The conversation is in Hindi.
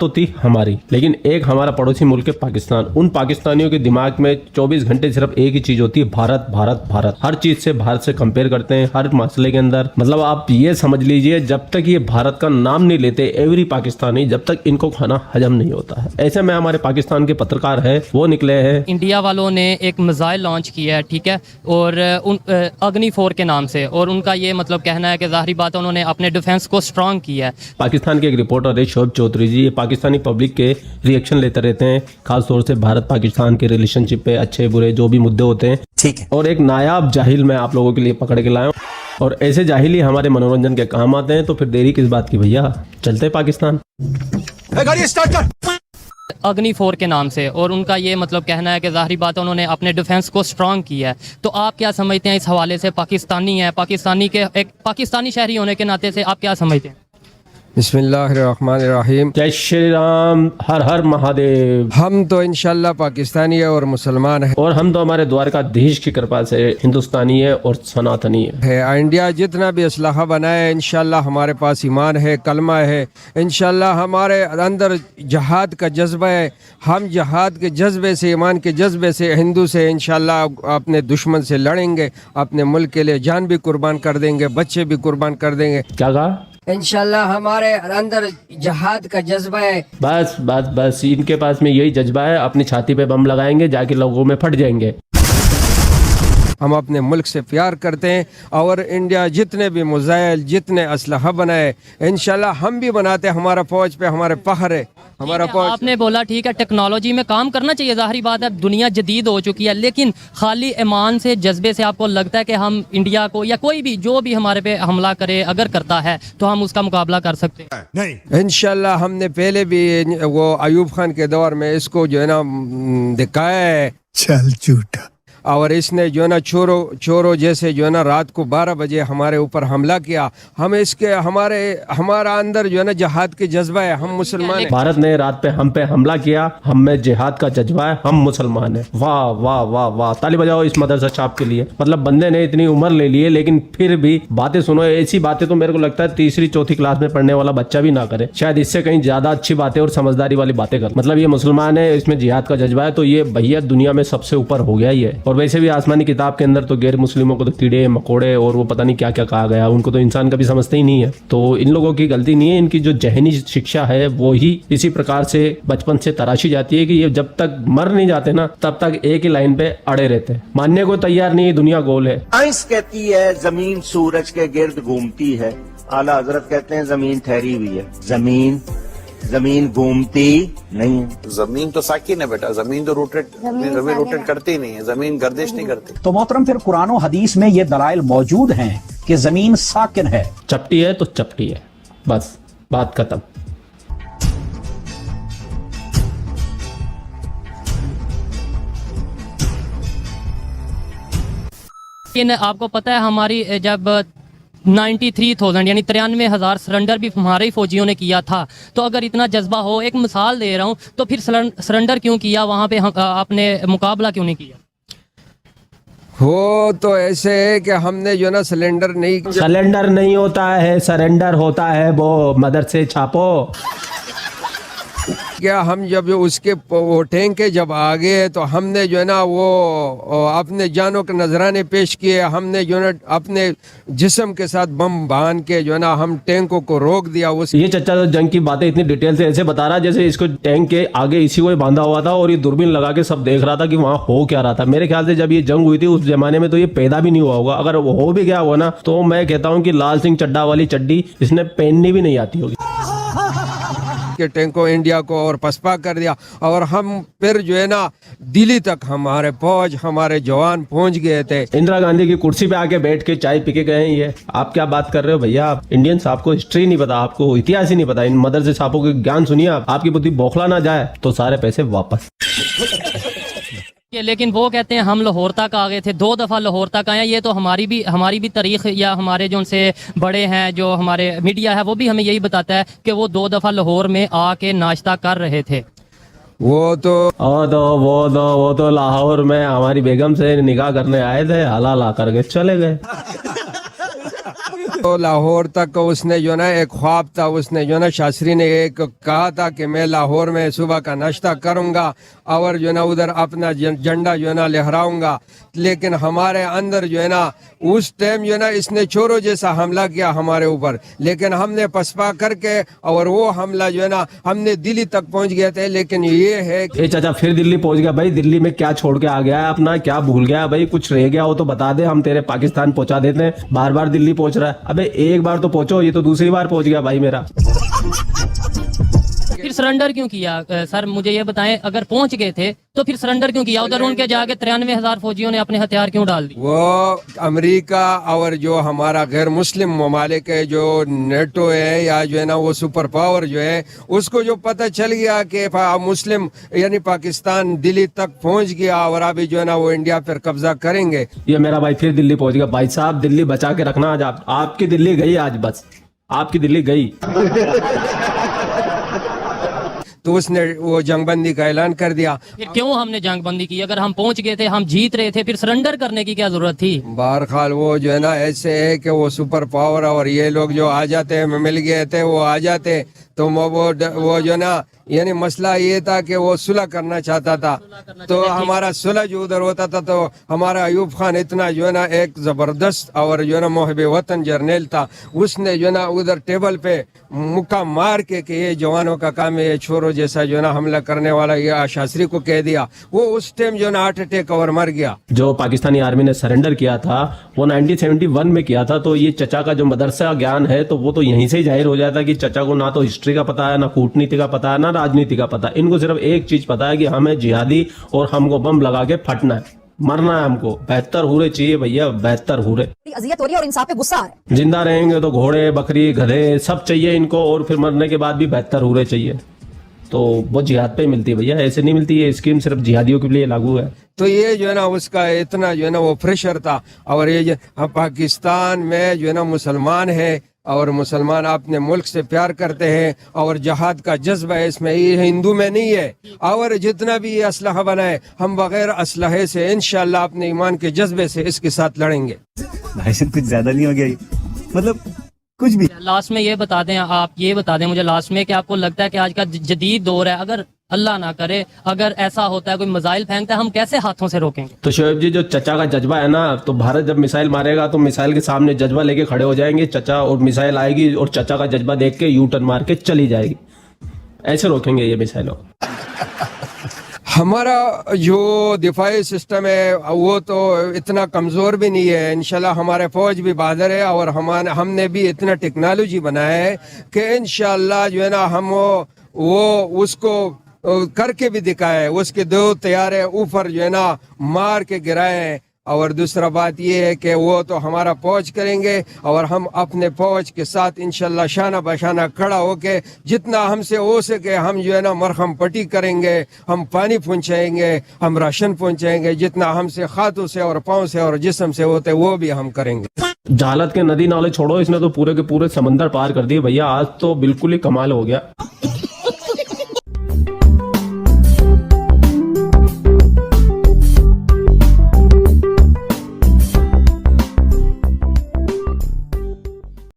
तो थी हमारी, लेकिन एक हमारा पड़ोसी मुल्क है पाकिस्तान। उन पाकिस्तानियों के दिमाग में 24 घंटे सिर्फ एक ही चीज होती है, भारत भारत भारत। हर चीज से भारत से कंपेयर करते हैं, हर मसले के अंदर। मतलब आप ये समझ लीजिए, जब तक ये भारत का नाम नहीं लेते एवरी पाकिस्तानी, जब तक इनको खाना हजम नहीं होता है। ऐसे में हमारे पाकिस्तान के पत्रकार है, वो निकले हैं। इंडिया वालों ने एक मिसाइल लॉन्च किया है, ठीक है, और अग्नि 4 के नाम से, और उनका ये मतलब कहना है कि जाहिर बात है उन्होंने अपने डिफेंस को स्ट्रांग किया है। पाकिस्तान के एक रिपोर्टर है शोएब चौधरी जी, ये पाकिस्तानी पब्लिक के रिएक्शन लेते रहते हैं, खासतौर से भारत पाकिस्तान के रिलेशनशिप पे, अच्छे बुरे जो भी मुद्दे होते हैं, ठीक है। और एक नायाब जाहिल मैं आप लोगों के लिए पकड़ के लाया हूँ, और ऐसे जाहिल ही हमारे मनोरंजन के काम आते हैं। तो फिर देरी किस बात की भैया, चलते पाकिस्तान। गाड़ी स्टार्ट कर। अग्नि 4 के नाम से, और उनका ये मतलब कहना है कि जाहिर बात है उन्होंने अपने डिफेंस को स्ट्रांग किया है। तो आप क्या समझते हैं इस हवाले से? पाकिस्तानी है, पाकिस्तानी के एक पाकिस्तानी शहरी होने के नाते से आप क्या समझते हैं? बिस्मिल्लाहिर्रहमानिर्रहीम। जय श्री राम, हर हर महादेव। हम तो इंशाल्लाह पाकिस्तानी है और मुसलमान है, और हम तो हमारे द्वारकाधीश की कृपा से हिंदुस्तानी है और सनातनी है। इंडिया जितना भी असलाहा बनाए इंशाल्लाह हमारे पास ईमान है, कलमा है, इंशाल्लाह हमारे अंदर जहाद का जज्बा है। हम जहाद के जज्बे से, ईमान के जज्बे से, हिंदू से इंशाल्लाह अपने दुश्मन से लड़ेंगे, अपने मुल्क के लिए जान भी कुर्बान कर देंगे, बच्चे भी कुर्बान कर देंगे। क्या कहा? इंशाल्लाह हमारे अंदर जहाद का जज्बा है। बस बस बस, इनके पास में यही जज्बा है, अपनी छाती पे बम लगाएंगे, जाके लोगों में फट जाएंगे। हम अपने मुल्क से प्यार करते हैं, और इंडिया जितने भी मिसाइल, जितने असलहा बनाए इंशाल्लाह हम भी बनाते हैं। हमारा फौज पे हमारे फख्र है, हमारा फौज। आपने बोला ठीक है, टेक्नोलॉजी में काम करना चाहिए, जाहिर बात है दुनिया जदीद हो चुकी है, लेकिन खाली ईमान से, जज्बे से आपको लगता है कि हम इंडिया को या कोई भी जो भी हमारे पे हमला करे अगर करता है तो हम उसका मुकाबला कर सकते हैं? नहीं, इंशाल्लाह हमने पहले भी वो अयूब खान के दौर में इसको जो है ना दिखाया है। चल झूठा। और इसने जो है ना चोरों जैसे जो है ना रात को 12 बजे हमारे ऊपर हमला किया। हम इसके हमारा अंदर जो है ना जहाद के जज्बा है, हम मुसलमान हैं। भारत ने रात पे हम हमला किया, हम में जिहाद का जज्बा है, हम मुसलमान हैं। वाह वाह वाह वाह, ताली बजाओ इस मदरसा छाप के लिए। मतलब बंदे ने इतनी उम्र ले ली है, लेकिन फिर भी बातें सुनो, ऐसी बातें तो मेरे को लगता है तीसरी चौथी क्लास में पढ़ने वाला बच्चा भी ना करे, शायद इससे कहीं ज्यादा अच्छी बातें और समझदारी वाली बातें कर। मतलब ये मुसलमान है, इसमें जिहाद का जज्बा है, तो ये भैया दुनिया में सबसे ऊपर हो गया ही है। और वैसे भी आसमानी किताब के अंदर तो गैर मुस्लिमों को तो कीड़े मकोड़े और वो पता नहीं क्या क्या कहा गया, उनको तो इंसान कभी समझते ही नहीं है। तो इन लोगों की गलती नहीं है, इनकी जो जहनी शिक्षा है वो ही इसी प्रकार से बचपन से तराशी जाती है कि ये जब तक मर नहीं जाते ना तब तक एक ही लाइन पे अड़े रहते हैं, मानने को तैयार नहीं है दुनिया गोल है। साइंस कहती है जमीन सूरज के गिर्द घूमती है, आला हजरत कहते हैं जमीन ठहरी हुई है। जमीन घूमती नहीं है। जमीन तो साकिन है बेटा, जमीन तो जमीन रोटेट करती नहीं है, जमीन गर्दिश नहीं करती। तो मोहतरम फिर कुरान और हदीस में ये दलाइल मौजूद हैं कि जमीन साकिन है। चपटी है तो चपटी है, बस बात खत्म। लेकिन आपको पता है हमारी जब 93,000 यानी 93,000 सरेंडर भी हमारे ही फौजियों ने किया था, तो अगर इतना जज्बा हो, एक मिसाल दे रहा हूँ, तो फिर सरेंडर क्यों किया वहाँ पे, आपने मुकाबला क्यों नहीं किया? हो तो ऐसे है कि हमने जो ना सिलेंडर नहीं होता है, सरेंडर होता है, वो मदरसे छापो। क्या हम जब उसके वो टैंक के जब आ गए तो हमने जो है ना वो अपने जानों के नजराने पेश किए। हमने जो है अपने जिस्म के साथ बम बांध के जो है ना हम टैंकों को रोक दिया। ये चच्चा तो जंग की बातें इतनी डिटेल से ऐसे बता रहा जैसे इसको टैंक के आगे इसी को बांधा हुआ था और ये दूरबीन लगा के सब देख रहा था कि वहाँ हो क्या रहा था। मेरे ख्याल से जब ये जंग हुई थी उस जमाने में तो ये पैदा भी नहीं हुआ होगा, अगर वो हो भी गया हुआ ना तो मैं कहता हूँ कि लाल सिंह चड्डा वाली चड्डी इसने पहननी भी नहीं आती होगी। के टैंकों इंडिया को और पसपा कर दिया, और हम फिर जो है ना दिल्ली तक हमारे फौज, हमारे जवान पहुंच गए थे। इंदिरा गांधी की कुर्सी पे आके बैठ के चाय पी के गए हैं ये। आप क्या बात कर रहे हो भैया? आप इंडियंस, आपको हिस्ट्री नहीं पता, आपको इतिहास ही नहीं पता। इन मदरसे छापों के ज्ञान सुनिए आपकी बुद्धि बौखला ना जाए तो सारे पैसे वापस। लेकिन वो कहते हैं हम लाहौर तक आ गए थे, 2 दफ़ा लाहौर तक आए। ये तो हमारी भी तारीख या हमारे जो उनसे बड़े हैं, जो हमारे मीडिया है, वो भी हमें यही बताता है कि वो 2 दफ़ा लाहौर में आके नाश्ता कर रहे थे। वो तो लाहौर में हमारी बेगम से निकाह करने आए थे, हलाल ला करके चले गए। तो लाहौर तक उसने जो ना एक ख्वाब था, उसने जो ना शास्त्री ने एक कहा था कि मैं लाहौर में सुबह का नाश्ता करूंगा और जो ना उधर अपना झंडा जो ना लहराऊंगा। लेकिन हमारे अंदर जो है ना उस टाइम जो ना इसने चोरों जैसा हमला किया हमारे ऊपर, लेकिन हमने पसपा करके और वो हमला जो है ना हमने दिल्ली तक पहुंच गए थे। लेकिन ये है ए चाचा फिर दिल्ली पहुंच गया भाई, दिल्ली में क्या छोड़ के आ गया है अपना, क्या भूल गया भाई? कुछ रह गया हो तो बता दे, हम तेरे पाकिस्तान पहुंचा देते हैं। बार बार दिल्ली पहुंच रहा है, अबे एक बार तो पहुंचो, ये तो दूसरी बार पहुंच गया भाई मेरा। फिर सरेंडर क्यों किया? सर मुझे ये बताएं, अगर पहुंच गए थे तो फिर सरेंडर क्यों किया? उधर उनके जाके 93,000 फौजियों ने अपने हथियार क्यों डाल दिए? वो अमेरिका और जो हमारा गैर मुस्लिम ममालिक है, जो नेटो है या जो है ना वो सुपर पावर जो है, उसको जो पता चल गया कि मुस्लिम यानी पाकिस्तान दिल्ली तक पहुंच गया और अभी जो है ना वो इंडिया पर कब्जा करेंगे। ये मेरा भाई फिर दिल्ली पहुंच गया। भाई साहब दिल्ली बचा के रखना आज, आपकी दिल्ली गई आज, बस आपकी दिल्ली गई। तो उसने वो जंगबंदी का ऐलान कर दिया। फिर क्यों हमने जंगबंदी की? अगर हम पहुंच गए थे, हम जीत रहे थे, फिर सरेंडर करने की क्या जरूरत थी? बहरहाल वो जो है ना ऐसे है कि वो सुपर पावर और ये लोग जो आ जाते हैं, मिल गए थे, वो आ जाते तो वो जो ना यानी मसला ये था कि वो सुलह करना चाहता था, तो हमारा सुलह जो उधर होता था तो हमारा अयूब खान इतना जो है ना एक जबरदस्त और जो है ना मोहब्बे वतन जर्नल था, उसने जो है ना उधर टेबल पे मुक्का मार के कि ये जवानों का काम है, ये छोरों जैसा जो है ना हमला करने वाला, ये शास्त्री को कह दिया। वो उस टाइम जो है ना हार्ट अटैक और मर गया। जो पाकिस्तानी आर्मी ने सरेंडर किया था वो 1971 में किया था। तो ये चचा का जो मदरसा ज्ञान है तो वो तो यहीं से ही जाहिर हो जाता है कि चचा को ना तो हिस्ट्री का पता है, ना कूटनीति का पता है, ना राजनीति का पता है। इनको सिर्फ एक चीज पता है कि हमें जिहादी और हमको बम लगा के फटना है, मरना है हमको। 72 हुरे चाहिए भैया, 72 हुरे। अजियत हो रही है और इंसान पे गुस्सा आ रहा है। जिंदा रहेंगे तो घोड़े, बकरी, गधे सब चाहिए इनको, और फिर मरने के बाद भी 72 हुरे चाहिए। तो वो जिहाद पे मिलती है भैया, ऐसे नहीं मिलती। ये स्कीम सिर्फ जिहादियों के लिए लागू है। तो ये जो है ना उसका इतना जो है ना वो प्रेशर था। और ये जो हम पाकिस्तान में जो है ना मुसलमान है और मुसलमान अपने मुल्क से प्यार करते हैं और जहाद का जज्बा है इसमें, ये हिंदू में नहीं है। और जितना भी ये असलहा बनाए, हम बगैर असलहे से इंशाल्लाह अपने ईमान के जज्बे से इसके साथ लड़ेंगे। भाई साहब कुछ ज्यादा नहीं हो गया ये? मतलब कुछ भी। लास्ट में ये बता दें, आप ये बता दें मुझे लास्ट में कि आपको लगता है कि आज का जदीद दौर है, अगर अल्लाह ना करे अगर ऐसा होता है, कोई मिसाइल फेंकता है, हम कैसे हाथों से रोकेंगे? तो शोएब जी, जो चचा का जज्बा है ना, तो भारत जब मिसाइल मारेगा तो मिसाइल के सामने जज्बा लेके खड़े हो जाएंगे चचा, और मिसाइल आएगी और चचा का जज्बा देख के यू टर्न मार के चली जाएगी। ऐसे रोकेंगे ये मिसाइलों। हमारा जो दिफाई सिस्टम है वो तो इतना कमज़ोर भी नहीं है। इंशाल्लाह हमारे फौज भी बहादुर है और हमने भी इतना टेक्नोलॉजी बनाया है कि इंशाल्लाह जो है ना हम वो उसको करके भी दिखाए। उसके 2 तैयारे ऊपर जो है ना मार के गिराए। और दूसरा बात ये है कि वो तो हमारा फौज करेंगे और हम अपने फौज के साथ इंशाल्लाह शाना बशाना खड़ा होके जितना हमसे हो सके हम जो है ना मरहम पट्टी करेंगे, हम पानी पहुंचाएंगे, हम राशन पहुंचाएंगे, जितना हमसे हाथों से और पाँव से और जिस्म से होते वो भी हम करेंगे। जहालत के नदी नाले छोड़ो, इसने तो पूरे के पूरे समंदर पार कर दिए भैया। आज तो बिल्कुल ही कमाल हो गया।